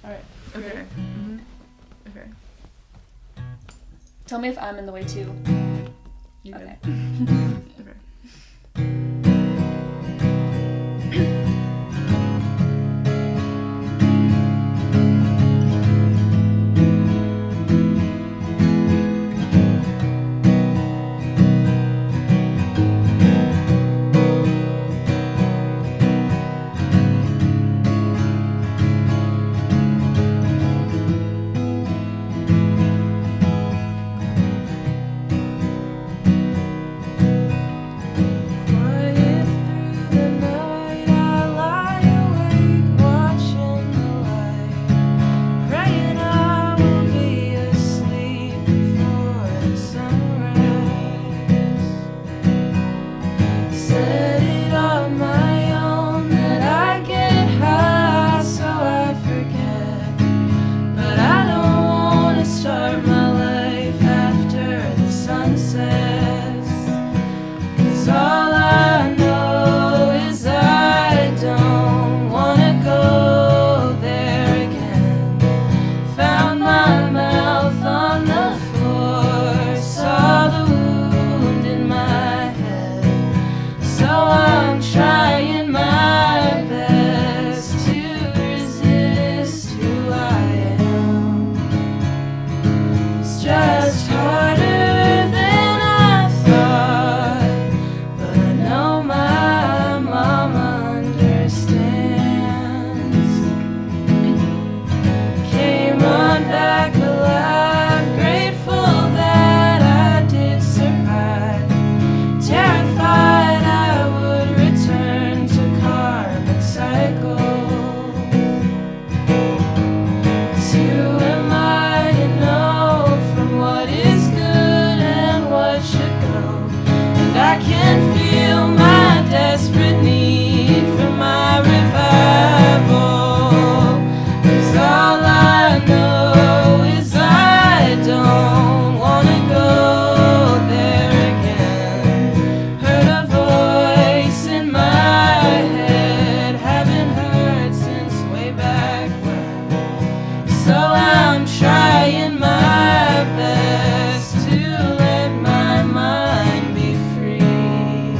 Alright. Okay. Mm-hmm. Okay. Tell me if I'm in the way too. You Okay. Okay. Quiet through the night, I lie awake watching the light, praying I will be asleep before the sunrise. Set it on my own that I get high so I forget, but I don't want to start my life after the sun sets. 'Cause all I know is I don't wanna go there again. Found my mouth on the floor, saw the wound in my head. So I'm trying my best to resist who I am. It's just harder than I thought, but I know my mama understands. Came on back alive, grateful that I did survive. Terrified I would return to karmic cycle. 'Cause who am I to know from what is good and what should go? And I can feel my desperate need for my revival. 'Cause all I know is I don't wanna go there again. Heard a voice in my head, haven't heard since way back when. So I'm trying my best to let my mind be free.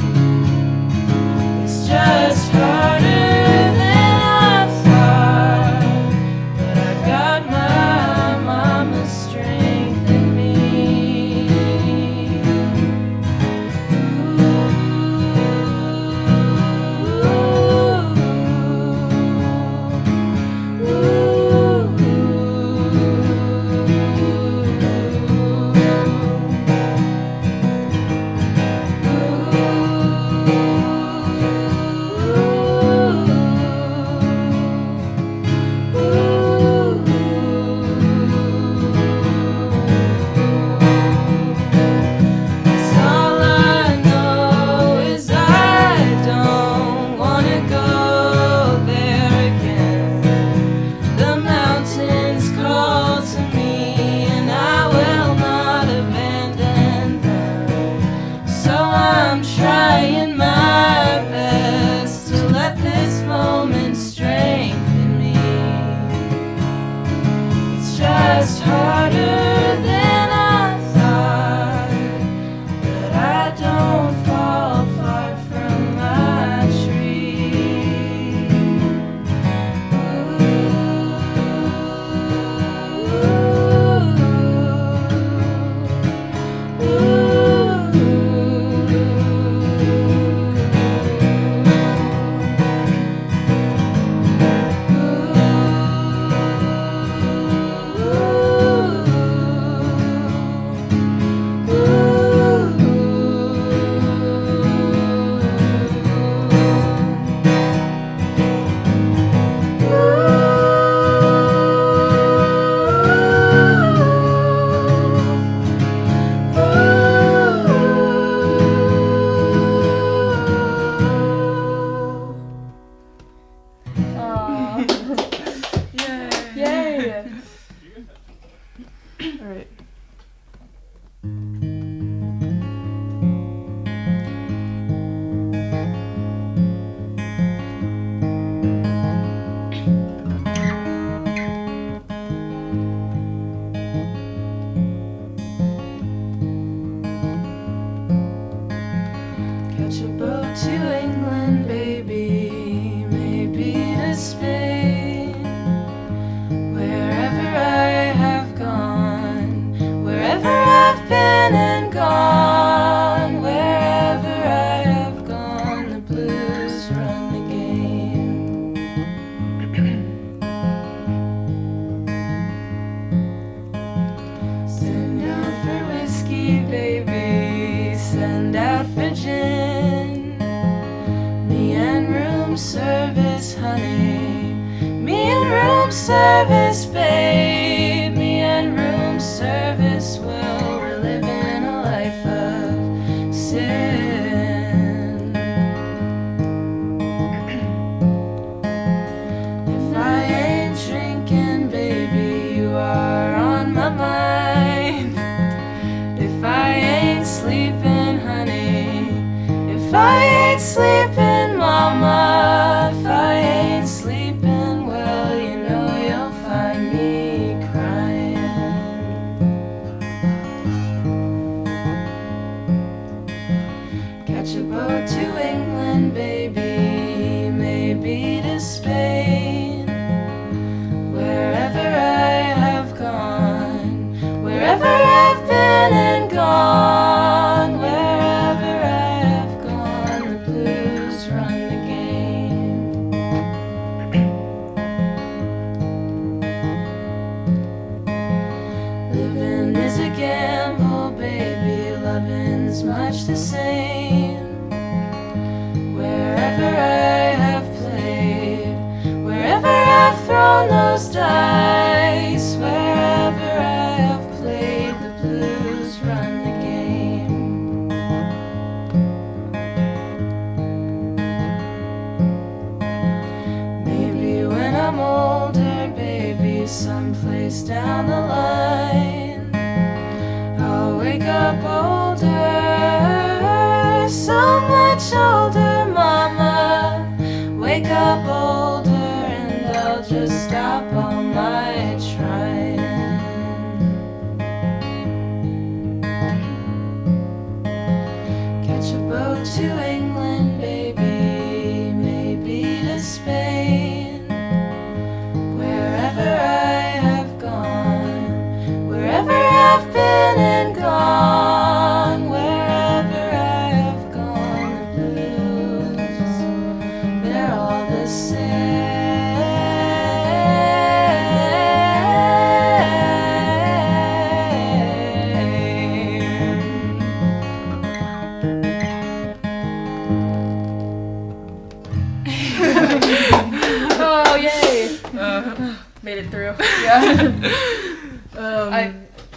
It's just harder than I thought, but I got my mama's strength in me. All I know is I don't wanna go there again. The mountains call to me, and I will not abandon them. So I'm trying my best to let this moment strengthen me. It's just harder than I thought, but I don't fall far from my tree. Aww. Yay. Yay! Alright. room service, babe. Me and room service will. We're living a life of sin. If I ain't drinking, baby, you are on my mind. If I ain't sleeping, honey. If I ain't sleeping, mama. If I ain't sleeping, well, you know you'll find me crying. Catch a boat to England, baby, maybe to Spain. Wherever I have gone, wherever I've been and gone, wherever I have gone, the blues run the game. Living is a gamble, baby, loving's much the same. Wherever I have played, wherever I've thrown those dice, wherever I have played, the blues run the game. Maybe when I'm older, baby, someplace down the line, I'll wake up older, so much older, mama. Wake up older and I'll just stop all my trying. Catch a boat to England, baby, maybe to Spain. Wherever I have gone, wherever I've been and gone, wherever I have gone, the blues, they're all the Oh, yay! Made it through. Yeah.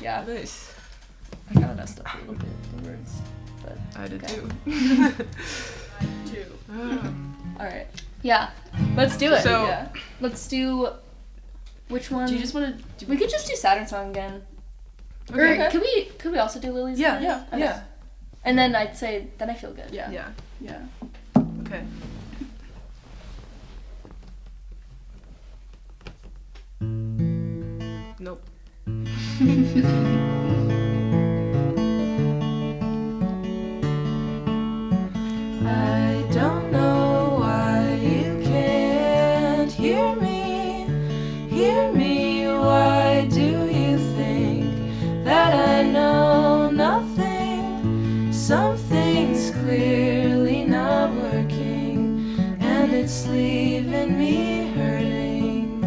Yeah. Nice. I kind of messed up a little bit with the words, but I did okay. too. All right. Yeah. Let's do it. So- yeah. Let's do. Which one? Do you just want to? We could just do Saturn Song again. Okay. Or could we also do Lily's? Yeah. again? Yeah. Okay. Yeah. And then I'd say then I feel good. Yeah. Yeah. Yeah. Okay. Nope. I don't know why you can't hear me. Hear me, why do you think that I know nothing? Something's clearly not working, and it's leaving me hurting.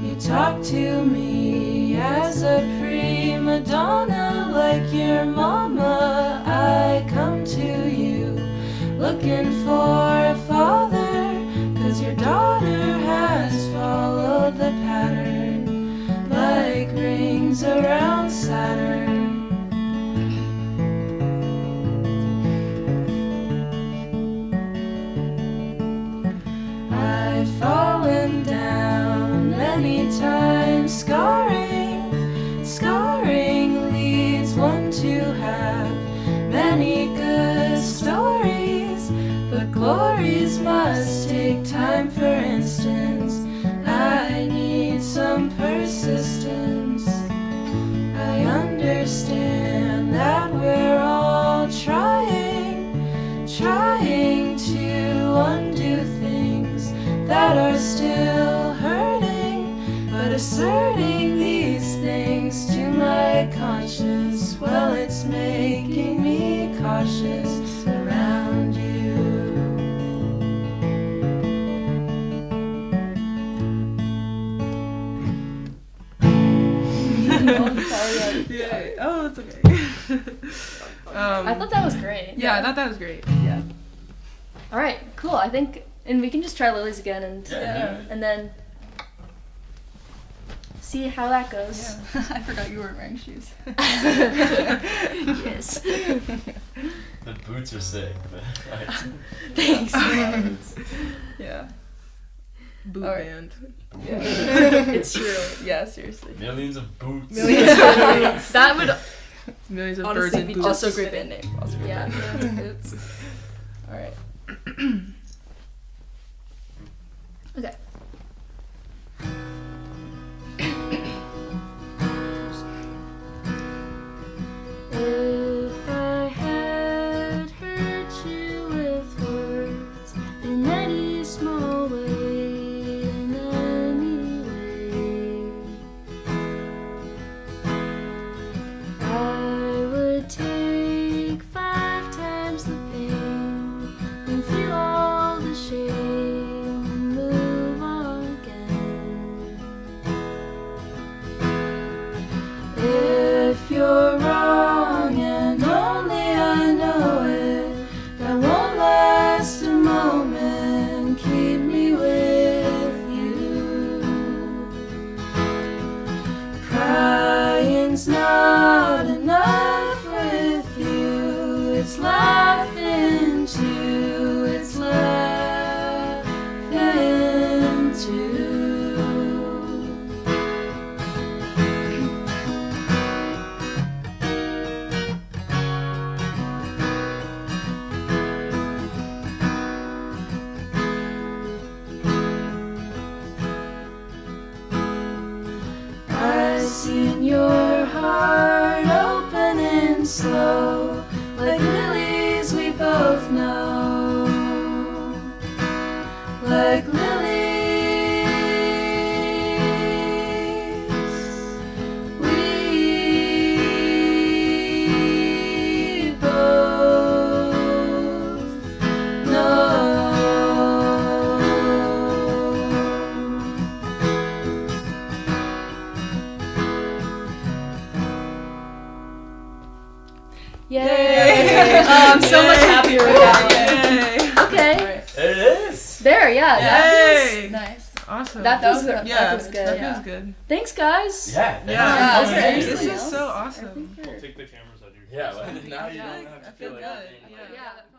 You talk to me as a prima donna, like your mama. I come to you looking for a father, 'cause your daughter has followed the pattern like rings around Saturn. I've fallen down many times, scarring leads one to have many good stories, but glories must take time. For instance, I need some persistence. I understand that we're all trying to undo things that are still hurting, but asserting these things to my conscience, well, it's making me cautious around you. Yeah. Oh, that's okay. I thought that was great. Yeah, I thought that was great. Yeah. All right. Cool. I think, and we can just try Lily's again, and Yeah. and then see how that goes. I forgot you weren't wearing shoes. Yes. The boots are sick. Thanks. Yeah. Boot All right. band. Yeah. It's true. Yeah, seriously. Millions of boots. That would Millions of honestly birds and be boots. also a great band name. Also great band name. It's all right. Okay. If I had hurt you with words in any small way, in any way, I would take 5 times the pain and feel all the shame and move on again. If you're wrong and only I know it, that won't last a moment. Keep me with you. Crying's not enough with you. It's laughing too. It's laughing too. I've seen your heart opening slow, like lilies we both know, like lilies we both know. Yay! I'm so much happier with that Yay. one. Okay. It is. There, yeah. That Yay. feels nice. Awesome. That feels was- good. Yeah, That feels good. That Yeah. feels good. Thanks, guys. Yeah. Yeah, is there this anything is else? so awesome. Yeah. Well, now you Yeah, don't have I to feel feel like good. you're Yeah. Yeah.